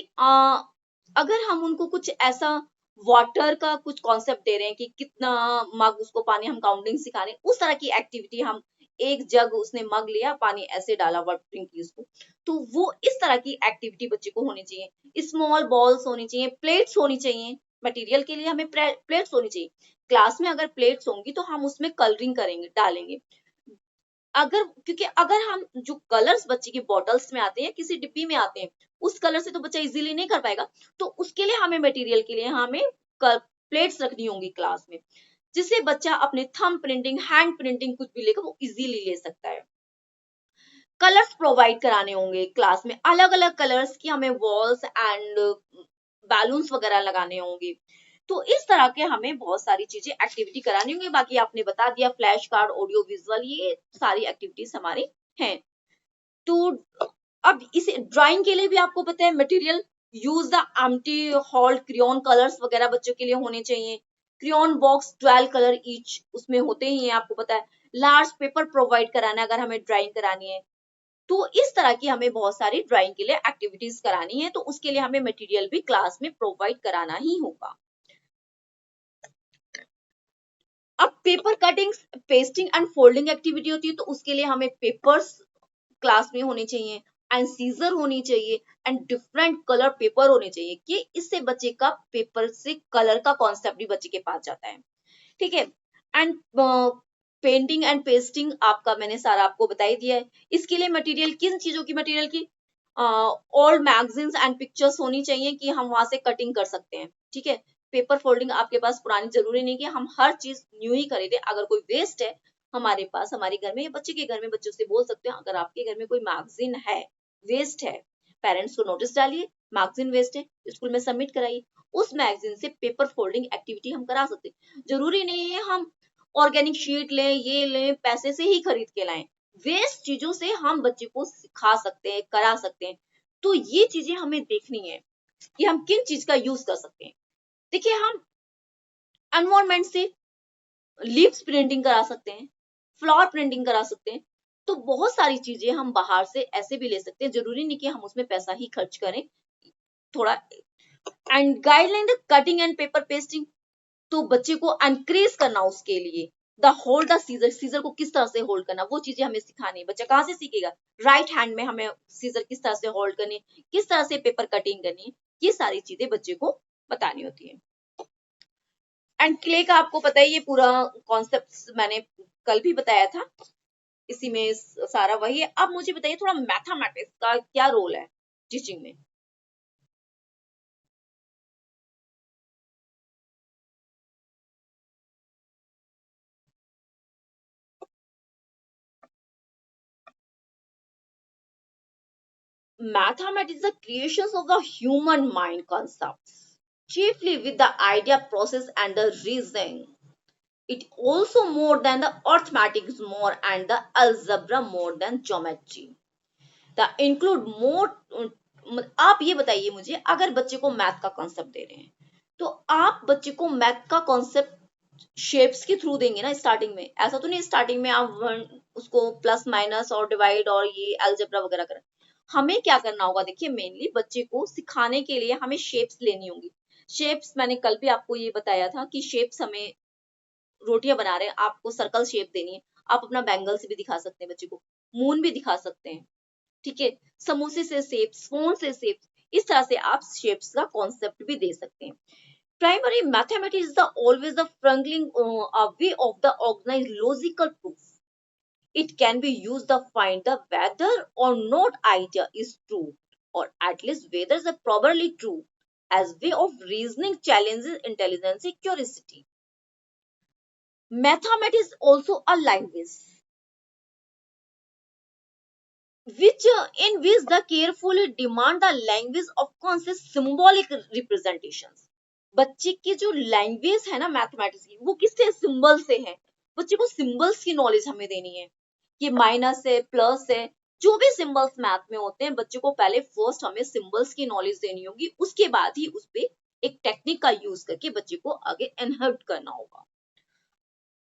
अगर हम उनको कुछ ऐसा वाटर का कुछ कॉन्सेप्ट दे रहे हैं कि कितना मग उसको पानी हम काउंटिंग सिखा रहे हैं, उस तरह की एक्टिविटी, हम एक जग उसने मग लिया, पानी ऐसे डाला वाटरिंग की उसको, तो वो इस तरह की एक्टिविटी बच्चे को होनी चाहिए। स्मॉल बॉल्स होनी चाहिए, प्लेट्स होनी चाहिए, मटेरियल के लिए हमें प्लेट्स होनी चाहिए। क्लास में अगर प्लेट्स होंगी तो हम उसमें कलरिंग करेंगे, डालेंगे। क्योंकि अगर हम जो कलर्स बच्चे की बॉटल्स में आते हैं, किसी डिब्बी में आते हैं, उस कलर से तो बच्चा इजीली नहीं कर पाएगा, तो उसके लिए हमें मटेरियल के लिए हमें प्लेट्स रखनी होंगी क्लास में, जिससे बच्चा अपने थंब प्रिंटिंग, हैंड प्रिंटिंग कुछ भी लेकर वो इजीली ले सकता है। कलर्स प्रोवाइड कराने होंगे क्लास में, अलग अलग कलर्स की हमें वॉल्स एंड बैलून्स वगैरह लगाने होंगे। तो इस तरह के हमें बहुत सारी चीजें एक्टिविटी करानी होंगी। बाकी आपने बता दिया, फ्लैश कार्ड, ऑडियो विजुअल, ये सारी एक्टिविटीज हमारी हैं। तो अब इसे ड्राइंग के लिए भी आपको पता है material, use the empty hold crayon, colours वगैरह बच्चों के लिए होने चाहिए। क्रियॉन बॉक्स 12 कलर ईच उसमें होते ही हैं, आपको पता है। लार्ज पेपर प्रोवाइड कराना अगर हमें ड्राइंग करानी है, तो इस तरह की हमें बहुत सारी ड्राइंग के लिए एक्टिविटीज करानी है, तो उसके लिए हमें मटेरियल भी क्लास में प्रोवाइड कराना ही होगा। अब paper cutting, pasting and folding activity होती है, तो उसके लिए हमें पेपर्स क्लास में होने चाहिए, एंड सीजर होनी चाहिए, एंड डिफरेंट कलर पेपर होने चाहिए, कि इससे बच्चे का पेपर से कलर का कॉन्सेप्ट भी बच्चे के पास जाता है। ठीक है। एंड पेंटिंग एंड पेस्टिंग आपका मैंने सारा आपको बता ही दिया है। इसके लिए मटेरियल, किन चीजों की मटेरियल की, ओल्ड मैगजीन्स एंड पिक्चर्स होनी चाहिए कि हम वहां से कटिंग कर सकते हैं। ठीक है। पेपर फोल्डिंग आपके पास पुरानी, जरूरी नहीं कि हम हर चीज न्यू ही खरीदें। अगर कोई वेस्ट है हमारे पास, हमारे घर में या बच्चे के घर में, बच्चों से बोल सकते हैं अगर आपके घर में कोई मैगजीन है, वेस्ट है, पेरेंट्स को नोटिस डालिए, मैगजीन वेस्ट है, स्कूल में सबमिट कराइए। उस मैगजीन से पेपर फोल्डिंग एक्टिविटी हम करा सकते हैं। जरूरी नहीं है हम ऑर्गेनिक शीट लें, ये लें, पैसे से ही खरीद के लाएं। वेस्ट चीजों से हम बच्चे को सिखा सकते हैं, करा सकते हैं। तो ये चीजें हमें देखनी है कि हम किन चीज का यूज कर सकते हैं। देखिए, हम एनवायरमेंट से लीव्स प्रिंटिंग करा सकते हैं, फ्लावर प्रिंटिंग करा सकते हैं। तो बहुत सारी चीजें हम बाहर से ऐसे भी ले सकते हैं, जरूरी नहीं कि हम उसमें पैसा ही खर्च करें थोड़ा। And guideline the cutting and paper pasting, तो बच्चे को एनकरेज करना, उसके लिए the hold the scissor, scissor को किस तरह से होल्ड करना, वो चीजें हमें सिखानी है। बच्चा कहाँ से सीखेगा? राइट हैंड में हमें सीजर किस तरह से होल्ड करनी है, किस तरह से पेपर कटिंग करनी है, ये सारी चीजें बच्चे को बतानी होती है। एंड क्ले का आपको पता है, ये पूरा कॉन्सेप्ट मैंने कल भी बताया था, इसी में सारा वही है। अब मुझे बताइए थोड़ा मैथमेटिक्स का क्या रोल है टीचिंग में। mathematics is the creations of the human mind concepts, chiefly with the idea process and the reasoning. It also more than the arithmetic more and the algebra more than geometry. The include more. आप ये बताइए मुझे, अगर बच्चे को math का concept दे रहे हैं तो आप बच्चे को मैथ का कॉन्सेप्ट शेप्स के थ्रू देंगे ना स्टार्टिंग में, ऐसा तो नहीं स्टार्टिंग में आप उसको प्लस माइनस और डिवाइड और ये अलजेब्रा वगैरह करें। हमें क्या करना होगा, देखिए मेनली बच्चे को सिखाने के लिए हमें शेप्स लेनी होंगी। शेप्स मैंने कल भी आपको ये बताया था कि शेप्स हमें, रोटियां बना रहे हैं आपको सर्कल शेप देनी है, आप अपना बैंगल से भी दिखा सकते हैं बच्चे को, मून भी दिखा सकते हैं, ठीक है, समोसे से शेप, स्पून से शेप, इस तरह से आप शेप्स का कॉन्सेप्ट भी दे सकते हैं। Primary mathematics is the always the wrangling way of the organized logical proof. It can be used to find the whether or not idea is true, or at least whether it's probably true, as way of reasoning challenges intelligence and curiosity. Mathematics is also a language in which the carefully demand the language of conscious symbolic representations. बच्चे की जो language है ना mathematics की, वो किससे, symbol से है। बच्चे को सिंबल्स की नॉलेज हमें देनी है, कि माइनस है, प्लस है, जो भी सिंबल्स मैथ में होते हैं, बच्चे को पहले फर्स्ट हमें सिंबल्स की नॉलेज देनी होगी, उसके बाद ही उस पे एक टेक्निक का यूज करके बच्चे को आगे एनहर्ट करना होगा।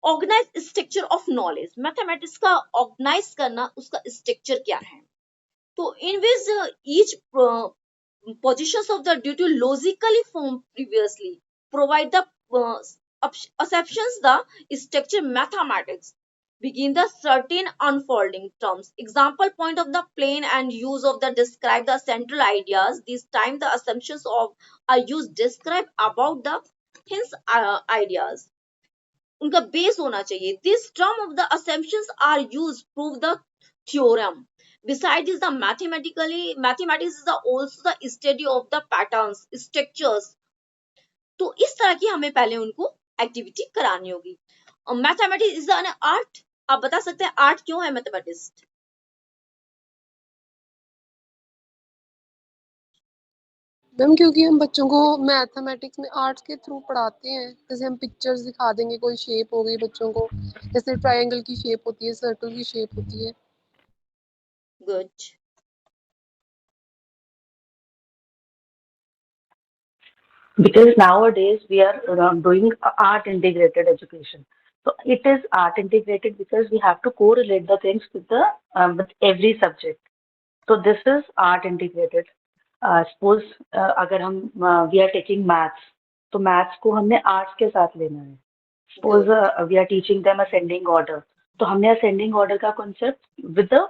Organize structure of knowledge, mathematics का ऑर्गेनाइज करना, उसका स्ट्रक्चर क्या है, तो in which each positions of the due to logically formed previously provide the assumptions the structure mathematics begin the certain unfolding terms. Example point of the plane and use of the describe the central ideas. This time the assumptions of are used describe about the hence ideas. उनका base होना चाहिए. This term of the assumptions are used prove the theorem. Besides this, the mathematics is also the study of the patterns, structures. तो इस तरह की हमें पहले उनको एक्टिविटी करानी होगी. Mathematics is an art. आप बता सकते हैं आर्ट क्यों है मैथमेटिक्स? मैम क्योंकि हम बच्चों को मैथमेटिक्स में आर्ट्स के थ्रू पढ़ाते हैं, जैसे हम पिक्चर्स दिखा देंगे, कोई शेप हो गई बच्चों को, जैसे ट्रायंगल की शेप होती है, सर्कल की शेप होती है. Good. Because nowadays we are doing art integrated education. So it is art integrated because we have to correlate the things with the with every subject. So this is art integrated. Suppose अगर हम we are taking maths, तो maths को हमने arts के साथ लेना है. Suppose we are teaching them ascending order, तो हमने ascending order का concept with the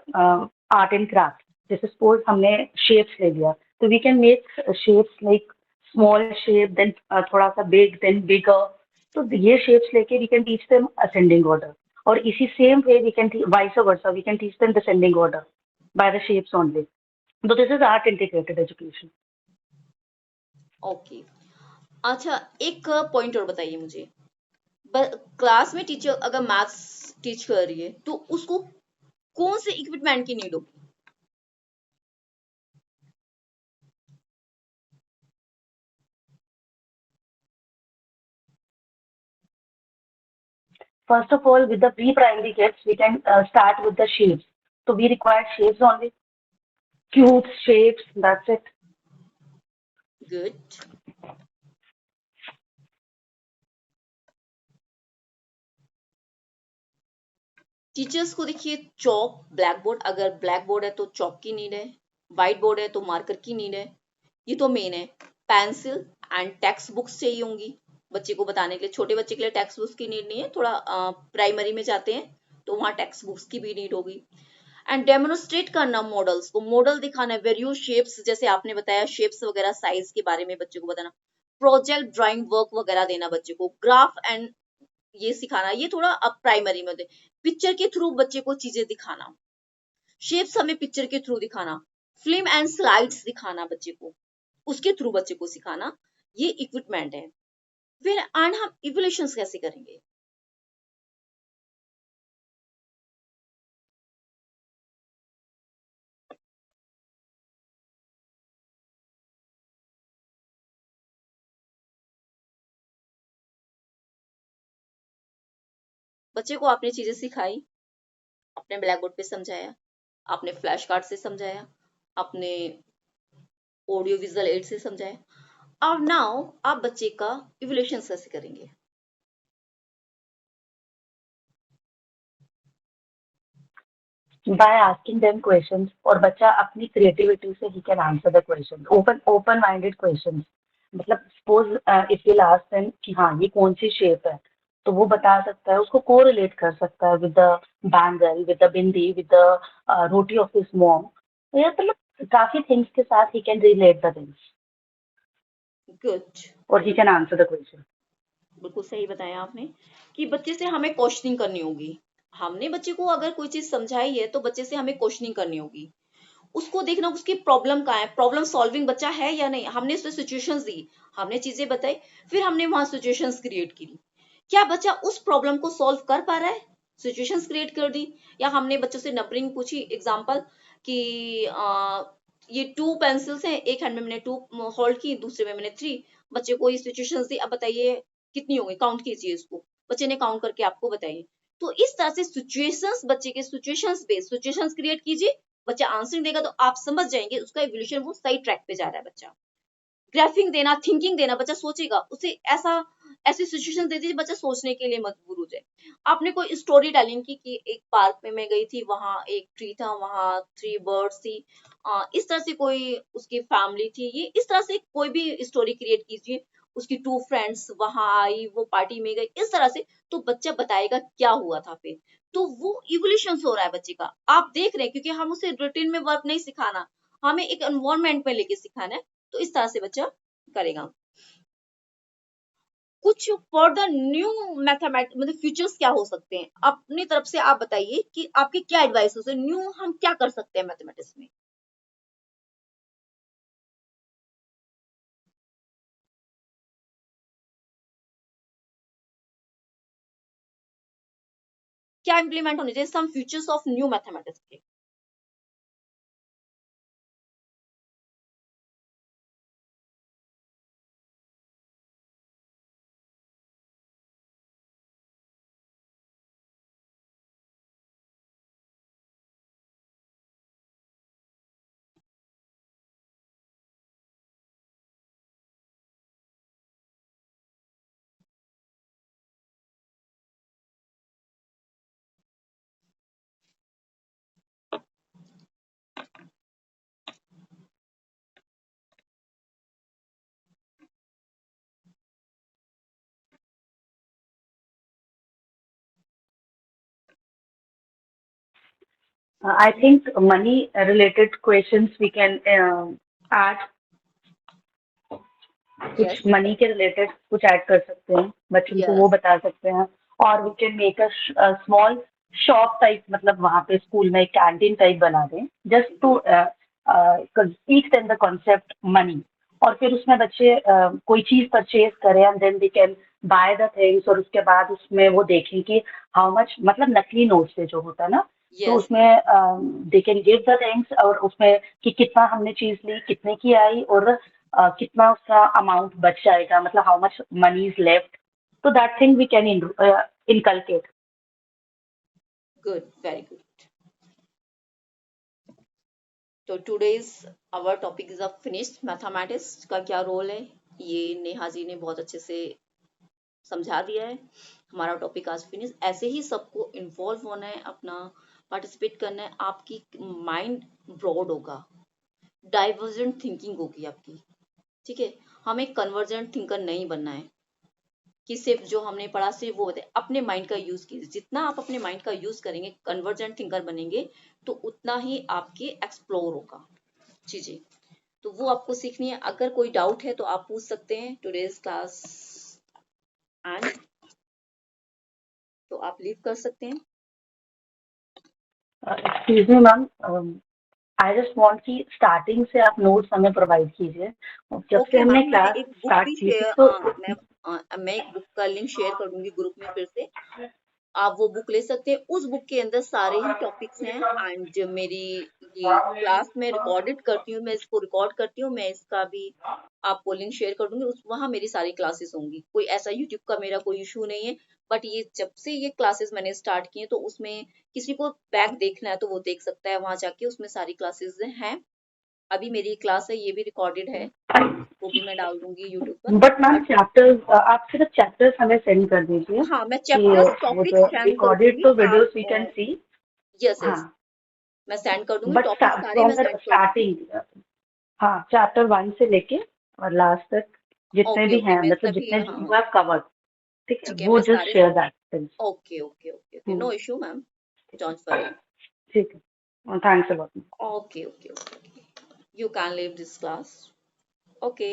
art and craft. जैसे suppose हमने shapes ले लिया, तो we can make shapes like small shape, then थोड़ा सा big, then bigger. तो ये shapes लेके we can teach them ascending order. और इसी same way we can vice versa, we can teach them descending order by the shapes only. So this is art integrated education. Okay. अच्छा, एक point और बताइए मुझे, class में teacher अगर maths teach कर रही है तो उसको कौन से इक्विपमेंट की नीड होगी? First of all, with the pre-primary kids, we can start with the shapes. So we require shapes only. Cubes, shapes, that's it. Good. Teachers को देखिए चॉक, ब्लैक बोर्ड, अगर ब्लैक बोर्ड है तो chalk की need है, white board है तो marker की नीड है, ये तो मेन है. पेंसिल एंड टेक्स्ट बुक्स चाहिए होंगी बच्चे को बताने के लिए. छोटे बच्चे के लिए टेक्स्ट बुक्स की नीड नहीं है, थोड़ा प्राइमरी में जाते हैं तो वहां टेक्स्ट बुक्स की भी नीड होगी. एंड डेमोन्स्ट्रेट करना मॉडल्स को, मॉडल दिखाना, वेरियस शेप्स, जैसे आपने बताया शेप्स वगैरह, साइज के बारे में बच्चे को बताना, प्रोजेक्ट ड्राइंग वर्क वगैरह देना बच्चे को, ग्राफ एंड ये सिखाना, ये थोड़ा अब प्राइमरी में होते. पिक्चर के थ्रू बच्चे को चीजें दिखाना, शेप्स हमें पिक्चर के थ्रू दिखाना, फिल्म एंड स्लाइड्स दिखाना बच्चे को, उसके थ्रू बच्चे को सिखाना, ये इक्विपमेंट है. फिर एंड हम इवोल्यूशंस कैसे करेंगे? बच्चे को आपने चीजें सिखाई, आपने ब्लैक बोर्ड पे समझाया, आपने फ्लैश कार्ड से समझाया, आपने ऑडियो विजुअल एड से समझाया। अब नाउ आप बच्चे का इवैल्यूएशन कैसे करेंगे? by asking them questions, और बच्चा अपनी क्रिएटिविटी से he can answer the questions, open minded questions। मतलब suppose if will ask them कि हाँ ये कौन सी शेप है, तो वो बता सकता है, उसको कोरिलेट कर सकता है with the bangle, with the bindi, with the roti of his mom. तो ये मतलब काफी थिंग्स के साथ he can relate the things good, और he can answer the question. बिल्कुल सही बताया आपने कि बच्चे से हमें क्वेश्चनिंग करनी होगी। हमने बच्चे को अगर कोई चीज समझाई है तो बच्चे से हमें क्वेश्चनिंग करनी होगी, उसको देखना उसकी प्रॉब्लम कहाँ है, प्रॉब्लम सॉल्विंग बच्चा है या नहीं। हमने उससे सिचुएशंस दी, हमने चीजें बताई, फिर हमने वहां सिचुएशंस क्रिएट की, क्या बच्चा उस प्रॉब्लम को सॉल्व कर पा रहा है? सिचुएशंस क्रिएट कर दी, या हमने बच्चों से नंबरिंग पूछी, एग्जांपल कि ये 2 पेंसिल्स हैं, एक हैंड में मैंने 2 होल्ड की, दूसरे में मैंने 3। बच्चे को ये सिचुएशंस दी, अब बताइए कितनी होंगी, काउंट कीजिए इसको। बच्चे ने काउंट करके आपको बताइए। तो इस तरह से सिचुएशंस, बच्चे के सिचुएशंस बेस्ड सिचुएशंस क्रिएट कीजिए, बच्चा आंसर देगा तो आप समझ जाएंगे उसका इवोल्यूशन वो सही ट्रैक पे जा रहा है। बच्चा ग्राफिंग देना, थिंकिंग देना, बच्चा सोचेगा, उसे ऐसी सिचुएशन दे दीजिए बच्चा सोचने के लिए मजबूर हो जाए। आपने कोई स्टोरी टेलिंग की कि एक पार्क में मैं गई थी, वहां एक ट्री था, वहां 3 बर्ड्स थी, इस तरह से कोई उसकी फैमिली थी, ये इस तरह से कोई भी स्टोरी क्रिएट कीजिए। उसकी 2 फ्रेंड्स वहां आई, वो पार्टी में गई, इस तरह से, तो बच्चा बताएगा क्या हुआ था फिर। तो वो इवोल्यूशन हो रहा है बच्चे का, आप देख रहे हैं, क्योंकि हम उसे रूटीन में वर्क नहीं सिखाना, हमें एक एनवायरमेंट में लेके सिखाना है। तो इस तरह से बच्चा करेगा। कुछ फॉर द न्यू मैथमेटिक्स मतलब फ्यूचर्स क्या हो सकते हैं, अपनी तरफ से आप बताइए कि आपके क्या एडवाइस है, न्यू हम क्या कर सकते हैं मैथमेटिक्स में? क्या इंप्लीमेंट होने चाहिए सम फ्यूचर्स ऑफ न्यू मैथमेटिक्स के? I think money related questions we can add, कुछ यस, मनी के रिलेटेड कुछ ऐड कर सकते हैं, बच्चों को वो यस, बता सकते हैं। और we can make a small shop type, मतलब वहाँ पे स्कूल में एक कैंटीन टाइप बना दें, just to teach them the concept money. और फिर उसमें बच्चे कोई चीज परचेज करें and then they can buy the things, और उसके बाद उसमें वो देखें कि हाउ मच, मतलब नकली नोट से जो होता है ना, तो यस, उसमें they can give the things, और उसमें कि कितना हमने चीज ली, कितने की आई, और कितना उसका अमाउंट बच जाएगा, मतलब how much money is left. तो that thing we can inculcate. Good, very good. तो today's our topic is a finished, mathematics का क्या रोल है ये नेहा जी ने बहुत अच्छे से समझा दिया है। हमारा टॉपिक आज फिनिश। ऐसे ही सबको इन्वॉल्व होना है, अपना पार्टिसिपेट करना है, आपकी माइंड ब्रॉड होगा, डाइवर्जेंट थिंकिंग होगी आपकी, ठीक है। हमें कन्वर्जेंट थिंकर नहीं बनना है कि सिर्फ जो हमने पढ़ा सिर्फ वो बताए, अपने माइंड का यूज कीजिए। जितना आप अपने माइंड का यूज करेंगे, कन्वर्जेंट थिंकर बनेंगे, तो उतना ही आपके एक्सप्लोर होगा चीजें। तो वो आपको सीखनी है। अगर कोई डाउट है तो आप पूछ सकते हैं। टुडेज क्लास एंड, तो आप लीव कर सकते हैं। Excuse me ma'am, I just want कि स्टार्टिंग से आप नोट्स हमें प्रोवाइड कीजिए। जब से ओके हमने मैम, मैं क्लास एक बुक स्टार्ट भी की थी शेयर तो मैं एक बुक का लिंक शेयर कर दूंगी ग्रुप में, फिर से आप वो बुक ले सकते हैं। उस बुक के अंदर सारे ही टॉपिक्स हैं, एंड जो मेरी ये क्लास में रिकॉर्डेड करती हूँ, मैं इसको रिकॉर्ड करती हूँ, मैं इसका भी आपको लिंक शेयर कर दूंगी। उस वहाँ मेरी सारी क्लासेस होंगी। कोई ऐसा यूट्यूब का मेरा कोई इशू नहीं है, बट ये जब से ये क्लासेस मैंने स्टार्ट किए तो उसमें किसी को बैक देखना है तो वो देख सकता है, वहां जाके उसमें सारी क्लासेस हैं। अभी मेरी क्लास है, ये भी रिकॉर्डेड है, वो भी मैं डाल दूंगी यूट्यूब पर। बट मैम चैप्टर्स आप सिर्फ चैप्टर्स हमें सेंड कर दीजिए हाँ, मैं कि चैप्टर्स वो टॉपिक जो सेंड कर रिकॉर्डेड दूंगी तो आप। Videos we can see. Yes हाँ, यस, मैं सेंड कर दूंगी, बट टॉपिक सारे फ्रॉम मैं द सेंड कर दूंगी। स्टार्टिंग, हाँ चैप्टर 1 से लेके और लास्ट तक जितने ओके भी ओके, हैं, मैं मतलब सभी, जितने हाँ यू हैव कवर्ड, ठीक है, ठीक है, वो मैं जस्ट सारे, share that. Okay okay okay okay, no issue ma'am, don't worry. ठीक है, thanks a lot. Okay, okay, okay. You can leave this class. Okay.